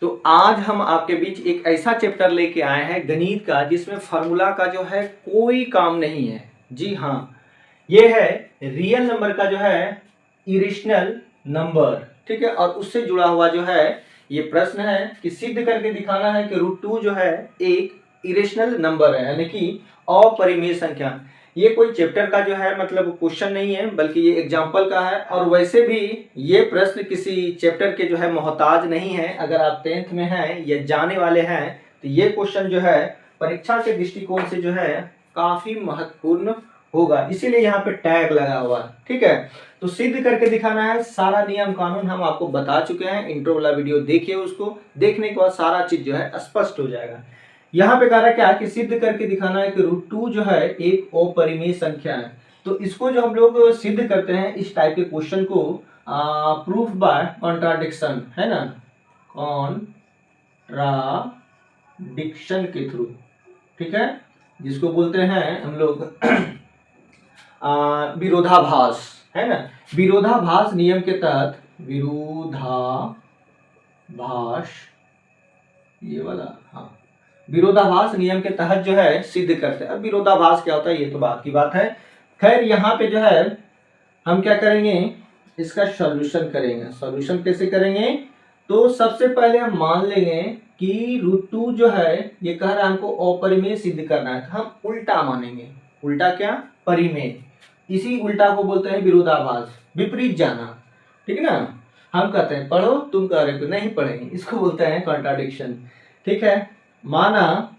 तो आज हम आपके बीच एक ऐसा चैप्टर लेके आए हैं गणित का जिसमें फार्मूला का जो है कोई काम नहीं है। जी हाँ, ये है रियल नंबर का जो है इरेशनल नंबर, ठीक है। और उससे जुड़ा हुआ जो है ये प्रश्न है कि सिद्ध करके दिखाना है कि √2 जो है एक इरेशनल नंबर है, यानी कि अपरिमेय संख्या। ये कोई चैप्टर का जो है मतलब क्वेश्चन नहीं है, बल्कि ये एग्जाम्पल का है। और वैसे भी ये प्रश्न किसी चैप्टर के जो है मोहताज नहीं है। अगर आप 10th में हैं या जाने वाले हैं तो ये क्वेश्चन जो है परीक्षा के दृष्टिकोण से जो है काफी महत्वपूर्ण होगा, इसीलिए यहाँ पे टैग लगा हुआ है, ठीक है। तो सिद्ध करके दिखाना है। सारा नियम कानून हम आपको बता चुके हैं, इंट्रो वाला वीडियो देखिए, उसको देखने के बाद सारा चीज जो है स्पष्ट हो जाएगा। यहाँ पे कह रहा है क्या कि सिद्ध करके दिखाना है कि √2 जो है एक अपरिमेय संख्या है। तो इसको जो हम लोग सिद्ध करते हैं इस टाइप के क्वेश्चन को प्रूफ बाय कॉन्ट्राडिक्शन, है ना, कॉन्ट्राडिक्शन के थ्रू, ठीक है, जिसको बोलते हैं हम लोग विरोधाभास, है ना। विरोधाभास नियम के तहत विरोधाभास, ये वाला, हाँ, विरोधाभास नियम के तहत जो है सिद्ध करते हैं। अब विरोधाभास क्या होता है ये तो बात की बात है। खैर यहाँ पे जो है हम क्या करेंगे, इसका सॉल्यूशन करेंगे। सॉल्यूशन कैसे करेंगे, तो सबसे पहले हम मान लेंगे कि √2 जो है ये कह रहा है हमको अपरिमेय सिद्ध करना है, तो हम उल्टा मानेंगे। उल्टा क्या, परिमेय। इसी उल्टा को बोलते हैं विरोधाभास, विपरीत जाना, ठीक है ना। हम कहते हैं पढ़ो, तुम कह रहे हो नहीं पढ़ेंगे, इसको बोलते हैं कॉन्ट्राडिक्शन, ठीक है। माना,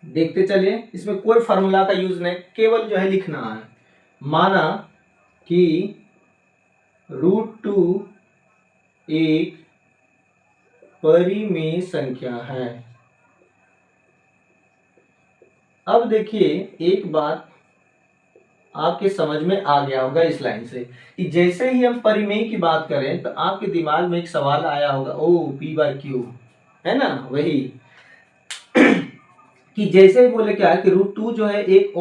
देखते चलिए, इसमें कोई फार्मूला का यूज नहीं, केवल जो है लिखना है। माना कि √2 एक परिमेय संख्या है। अब देखिए एक बात आपके समझ में आ गया होगा इस लाइन से कि जैसे ही हम परिमेय की बात करें तो आपके दिमाग में एक सवाल आया होगा, ओ P/Q, है ना, वही कि जैसे ही बोले क्या कि √2 जो है एक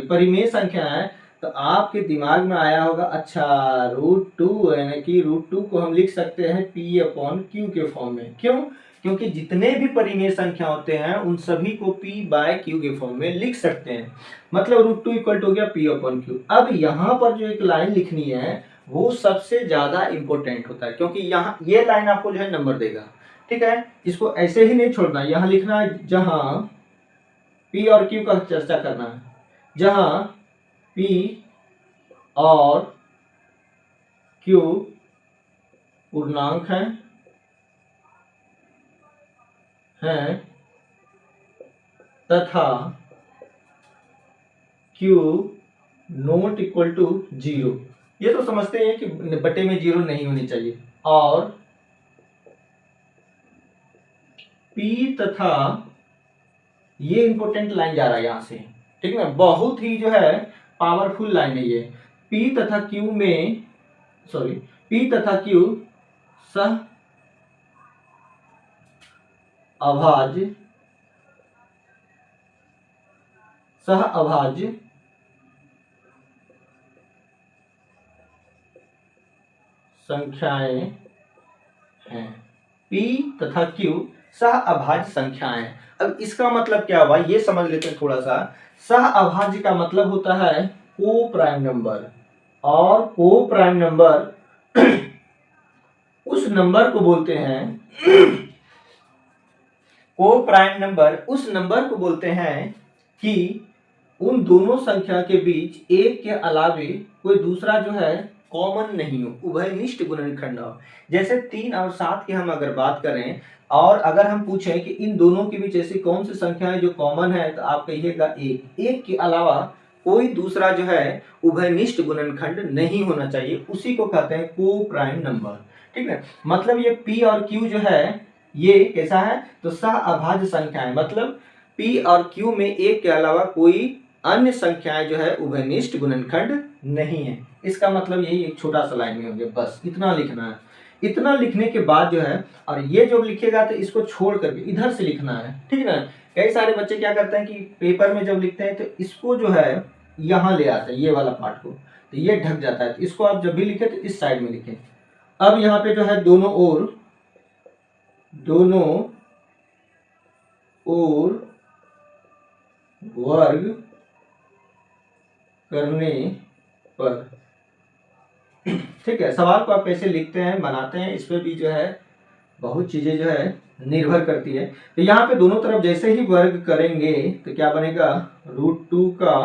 परिमेय संख्या है, तो आपके दिमाग में आया होगा अच्छा √2 यानी कि √2 को हम लिख सकते हैं P/Q के फॉर्म में। क्यों, क्योंकि जितने भी परिमेय संख्या होते हैं उन सभी को P/Q के फॉर्म में लिख सकते हैं। मतलब √2 इक्वल हो गया P/Q। अब यहाँ पर जो एक लाइन लिखनी है वो सबसे ज्यादा इंपॉर्टेंट होता है, क्योंकि यहाँ ये लाइन आपको जो है नंबर देगा, ठीक है। इसको ऐसे ही नहीं छोड़ना, यहाँ लिखना है जहां P और Q का चर्चा करना है, जहां P और Q पूर्णांक हैं तथा Q नॉट इक्वल टू 0। ये तो समझते हैं कि बटे में 0 नहीं होनी चाहिए। और P तथा, ये इंपॉर्टेंट लाइन जा रहा है यहां से, ठीक है ना, बहुत ही जो है पावरफुल लाइन है ये। P तथा Q सह अभाज्य संख्याएं हैं। P तथा Q सह अभाज्य संख्याएं। अब इसका मतलब क्या हुआ ये समझ लेते हैं थोड़ा सा। सह अभाज्य का मतलब होता है को प्राइम नंबर, और को प्राइम नंबर उस नंबर को बोलते हैं को प्राइम नंबर उस नंबर को बोलते हैं कि उन दोनों संख्या के बीच एक के अलावे कोई दूसरा जो है कॉमन नहीं हो, उभयनिष्ठ गुणनखंड हो। जैसे 3 और 7 की हम अगर बात करें और अगर हम पूछें कि इन दोनों के बीच ऐसी कौन सी संख्या है जो कॉमन है, तो आप कहिएगा एक के अलावा कोई दूसरा जो है उभयनिष्ठ गुणनखंड नहीं होना चाहिए, उसी को कहते हैं को प्राइम नंबर, ठीक है। मतलब ये P और Q जो है ये कैसा है, तो सह अभाज्य संख्या है। मतलब P और Q में एक के अलावा कोई अन्य संख्याएं जो है उभयनिष्ठ गुणनखंड नहीं है। इसका मतलब यही एक छोटा सा लाइन में हो गया, बस इतना लिखना है। इतना लिखने के बाद जो है, और ये जो लिखेगा तो इसको छोड़ करके इधर से लिखना है, ठीक है ना। कई सारे बच्चे क्या करते हैं कि पेपर में जब लिखते हैं तो इसको जो है यहाँ ले आते हैं, ये वाला पार्ट को, तो ये ढक जाता है। तो इसको आप जब भी लिखे तो इस साइड में लिखें। अब यहाँ पे जो है दोनों ओर दोनों ओर वर्ग करने पर। ठीक है, सवाल को आप कैसे लिखते हैं, बनाते हैं, इस पर भी जो है बहुत चीजें जो है निर्भर करती है। तो यहाँ पे दोनों तरफ जैसे ही वर्ग करेंगे तो क्या बनेगा, √2 का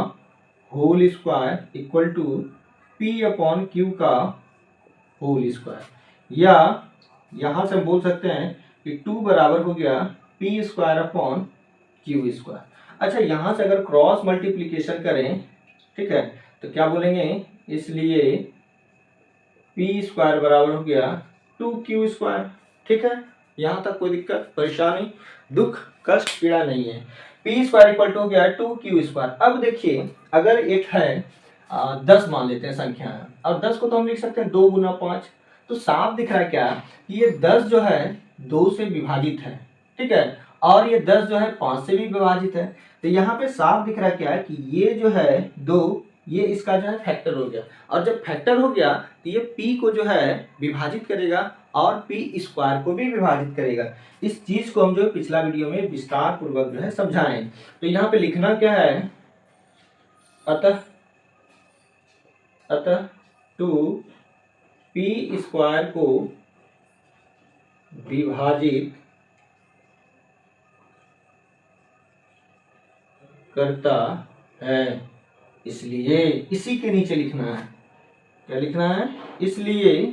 whole square equal to P upon Q का होल स्क्वायर, या यहां से हम बोल सकते हैं कि 2 बराबर हो गया P square upon Q square. अच्छा, यहां से अगर क्रॉस मल्टीप्लीकेशन करें, ठीक है, तो क्या बोलेंगे, इसलिए पी स्क्वायर बराबर हो गया 2q स्क्वायर। ठीक है, यहां तक कोई दिक्कत परेशानी दुख कष्ट पीड़ा नहीं है। पी स्क्वायर इक्वल टू हो गया 2q स्क्वायर। अब देखिए, अगर एक है 10 मान लेते हैं संख्या है, और 10 को तो हम लिख सकते हैं 2 गुना 5, तो साफ दिख रहा है क्या कि ये 10 जो है 2 से विभाजित है। ठीक है, और ये 10 जो है 5 से भी विभाजित है। तो यहाँ पे साफ दिख रहा है क्या कि ये जो है 2, ये इसका जो है फैक्टर हो गया, और जब फैक्टर हो गया तो ये p को जो है विभाजित करेगा और p स्क्वायर को भी विभाजित करेगा। इस चीज को हम जो पिछला वीडियो में विस्तार पूर्वक जो है समझाएं। तो यहाँ पे लिखना क्या है, अतः 2p स्क्वायर को विभाजित करता है, इसलिए इसी के नीचे लिखना है, क्या लिखना है, इसलिए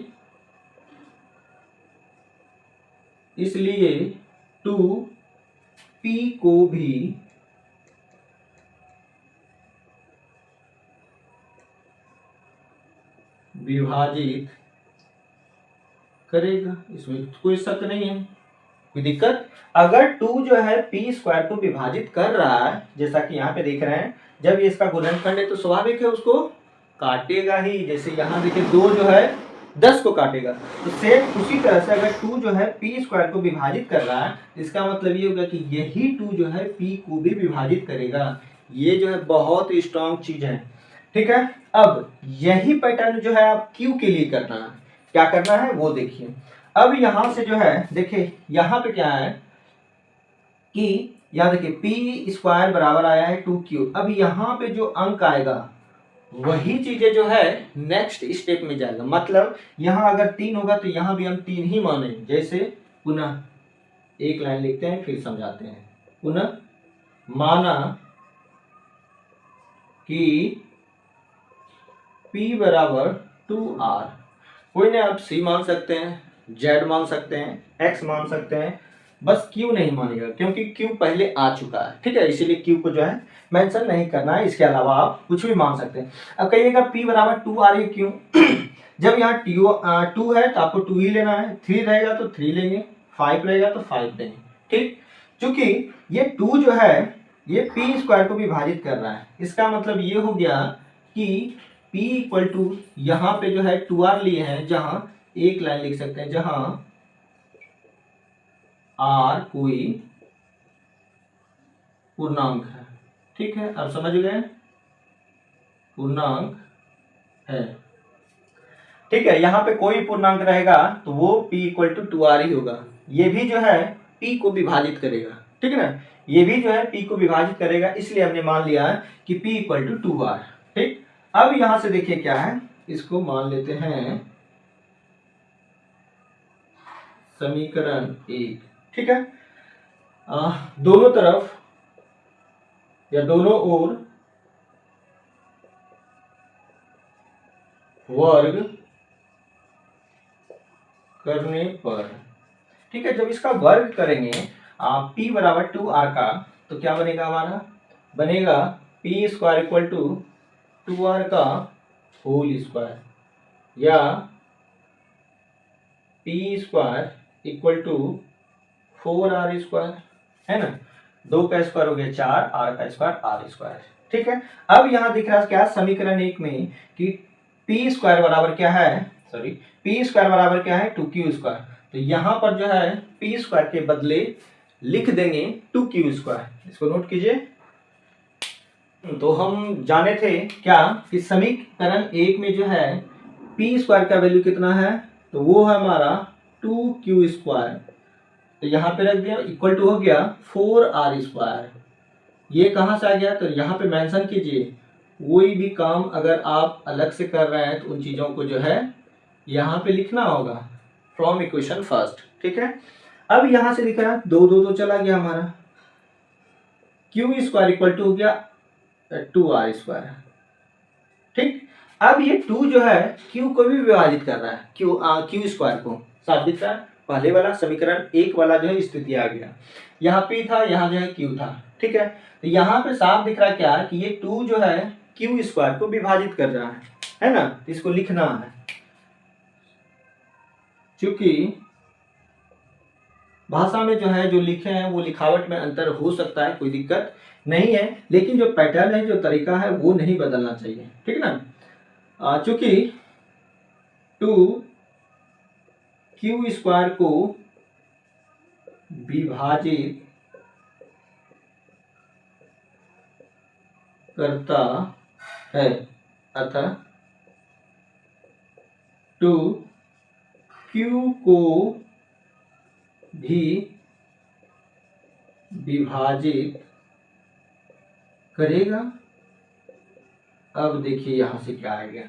2p को भी विभाजित करेगा। इसमें कोई शक नहीं है, कोई दिक्कत। अगर 2 जो है p स्क्वायर को विभाजित कर रहा है, जैसा कि यहाँ पे देख रहे हैं, जब ये इसका गुणनखंड है तो स्वाभाविक है उसको काटेगा ही। जैसे यहाँ देखिए 2 जो है 10 को काटेगा, तो सेम उसी तरह से अगर 2 जो है p स्क्वायर को विभाजित कर रहा है, इसका मतलब ये होगा कि यही 2 जो है p को भी विभाजित करेगा। ये जो है बहुत ही स्ट्रांग चीज है। ठीक है, अब यही पैटर्न जो है आप q के लिए करना है, क्या करना है वो देखिए। अब यहां से जो है देखिए, यहां पे क्या है कि याद रखिए पी स्क्वायर बराबर आया है 2q। अब यहाँ पे जो अंक आएगा वही चीजें जो है नेक्स्ट स्टेप में जाएगा। मतलब यहाँ अगर 3 होगा तो यहाँ भी हम 3 ही मानेंगे। जैसे पुनः एक लाइन लिखते हैं फिर समझाते हैं। पुनः माना कि p बराबर 2r, कोई नहीं, आप c मान सकते हैं, z मान सकते हैं, x मान सकते हैं, बस q नहीं मानेगा क्योंकि q पहले आ चुका है। ठीक है, इसीलिए q को जो है मेंशन नहीं करना है। इसके अलावा आप कुछ भी मान सकते हैं। अब कहिएगा p बराबर 2r, ये क्यों? जब यहाँ 2 है तो आपको 2 ही लेना है, 3 रहेगा तो 3 लेंगे, 5 रहेगा तो 5 लेंगे। ठीक, क्योंकि ये 2 जो है ये p स्क्वायर को विभाजित कर रहा है। इसका मतलब ये हो गया कि p इक्वल टू यहाँ पे जो है 2r लिए हैं, जहां एक लाइन लिख सकते हैं, जहां r कोई पूर्णांक है। ठीक है, अब समझ गए, पूर्णांक है। ठीक है, यहाँ पे कोई पूर्णांक रहेगा तो वो p इक्वल टू 2r ही होगा। ये भी जो है p को विभाजित करेगा। ठीक है ना, ये भी जो है p को विभाजित करेगा, इसलिए हमने मान लिया कि p इक्वल टू 2r। ठीक, अब यहां से देखिए क्या है, इसको मान लेते हैं समीकरण 1। ठीक है, दोनों तरफ या दोनों ओर वर्ग करने पर। ठीक है, जब इसका वर्ग करेंगे p बराबर 2r का, तो क्या बनेगा हमारा, बनेगा p square equal to 2r का होल स्क्वायर, या p square equal to 4r square, है ना, 2 का स्क्वायर हो गया 4, r का स्क्वायर r स्क्वायर। ठीक है, अब यहाँ दिख रहा है क्या समीकरण 1 में कि p स्क्वायर बराबर क्या है, सॉरी p स्क्वायर बराबर क्या है 2q स्क्वायर। तो यहाँ पर जो है p स्क्वायर के बदले लिख देंगे 2q स्क्वायर। इसको नोट कीजिए। तो हम जाने थे क्या कि समीकरण 1 में जो है p स्क्वायर का वैल्यू कितना है, तो वो है हमारा 2q स्क्वायर तो यहाँ पे रख दिया, इक्वल टू हो गया 4r²। ये कहाँ से आ गया, तो यहाँ पे मेंशन कीजिए। कोई भी काम अगर आप अलग से कर रहे हैं तो उन चीज़ों को जो है यहाँ पे लिखना होगा फ्रॉम इक्वेशन फर्स्ट। ठीक है, अब यहाँ से लिख रहा है 2 2 तो चला गया हमारा, q² इक्वल टू हो गया 2r²। ठीक, अब ये 2 जो है q को भी विभाजित कर रहा है, q² को, साफ दिख रहा है। पहले वाला समीकरण एक वाला जो है स्थिति आ गया, यहाँ p था, यहाँ जो है q था। ठीक है, तो यहाँ पे साफ दिख रहा है क्या कि ये 2 जो है q² को विभाजित कर रहा है ना, तो इसको लिखना है। क्योंकि भाषा में जो है जो लिखे हैं वो लिखावट में अंतर हो सकता है, कोई दिक्कत नहीं है, लेकिन जो पैटर्न है, जो तरीका है वो नहीं बदलना चाहिए। ठीक है ना, चूंकि 2q² को विभाजित करता है, अतः 2q को भी विभाजित करेगा। अब देखिए यहां से क्या आ गया,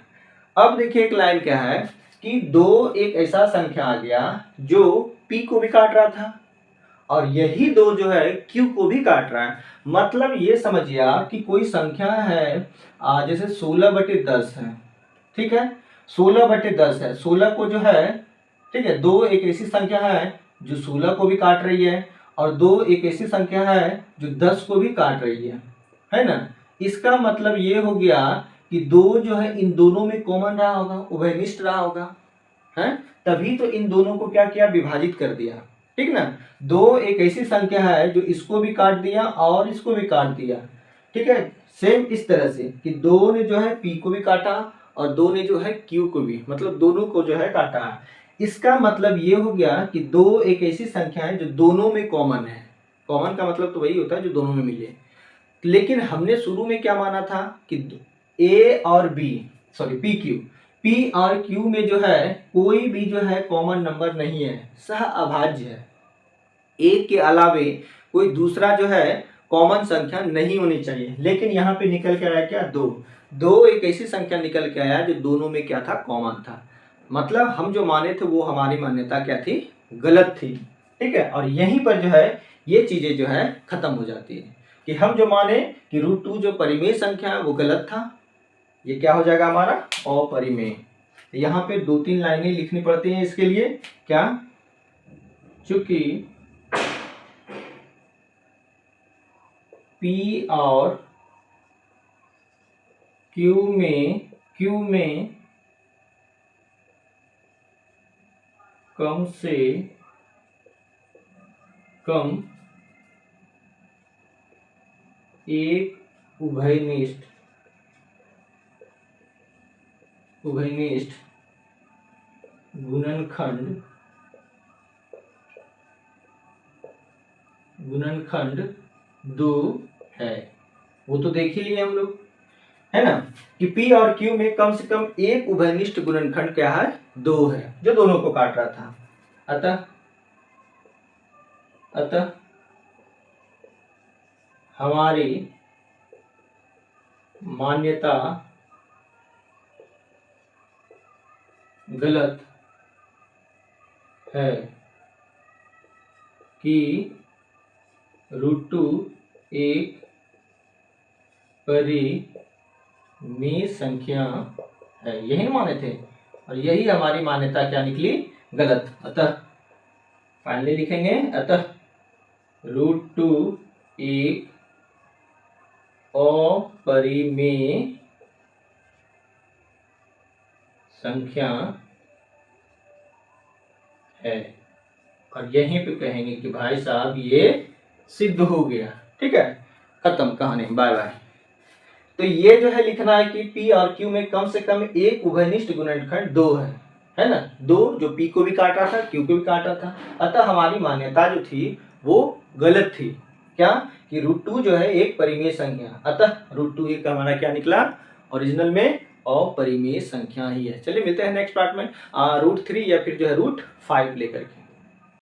अब देखिए एक लाइन क्या है कि 2 एक ऐसा संख्या आ गया जो p को भी काट रहा था और यही 2 जो है q को भी काट रहा है। मतलब ये समझिए आप कि कोई संख्या है जैसे 16/10 है। ठीक है, 16/10 है, 16 को जो है, ठीक है, 2 एक ऐसी संख्या है जो 16 को भी काट रही है और 2 एक ऐसी संख्या है जो 10 को भी काट रही है ना। इसका मतलब ये हो गया कि 2 जो है इन दोनों में कॉमन रहा होगा, उभयनिष्ठ रहा होगा, है, तभी तो इन दोनों को क्या किया, विभाजित कर दिया। ठीक ना, 2 एक ऐसी संख्या है जो इसको भी काट दिया और इसको भी काट दिया। ठीक है, सेम इस तरह से कि 2 ने जो है p को भी काटा और 2 ने जो है q को भी, मतलब दोनों को जो है काटा। इसका मतलब ये हो गया कि 2 एक ऐसी संख्या है जो दोनों में कॉमन है। कॉमन का मतलब तो वही होता है जो दोनों में मिले। लेकिन हमने शुरू में क्या माना था कि a और b, सॉरी p और q में जो है कोई भी जो है कॉमन नंबर नहीं है, सह अभाज्य है। एक के अलावे कोई दूसरा जो है कॉमन संख्या नहीं होनी चाहिए। लेकिन यहाँ पे निकल के आया क्या, 2 एक ऐसी संख्या निकल के आया जो दोनों में क्या था, कॉमन था। मतलब हम जो माने थे वो हमारी मान्यता क्या थी, गलत थी। ठीक है, और यहीं पर जो है ये चीजें जो है खत्म हो जाती है कि हम जो माने कि √2 जो परिमेय संख्या है वो गलत था, ये क्या हो जाएगा हमारा, अपरिमेय। यहाँ पे 2-3 लाइनें लिखनी पड़ती हैं इसके लिए, क्या, चूंकि p और q में कम से कम एक उभयनिष्ठ गुणनखंड 2 है। वो तो देख ही लिए हम लोग, है ना, कि p और q में कम से कम एक उभयनिष्ठ गुणनखंड क्या है, 2 है, जो दोनों को काट रहा था। अतः हमारी मान्यता गलत है कि √2 एक परिमेय संख्या है, यही माने थे और यही हमारी मान्यता क्या निकली, गलत। अतः फाइनली लिखेंगे, अतः √2 एक अपरिमेय संख्या है। और यहीं पे कहेंगे कि भाई साहब ये सिद्ध हो गया। ठीक है, खत्म कहानी, बाय बाय। तो ये जो है लिखना है कि p और q में कम से कम एक उभयनिष्ठ गुणनखंड 2 है ना, 2 जो p को भी काट रहा था, q को भी काट रहा था। अतः हमारी मान्यता जो थी वो गलत थी, क्या, कि √2 जो है एक परिमेय संख्या, अतः √2 एक हमारा क्या निकला, ओरिजिनल में अपरिमेय संख्या ही है। चलिए मिलते हैं नेक्स्ट पार्ट में √3 या फिर जो है √5 लेकर के।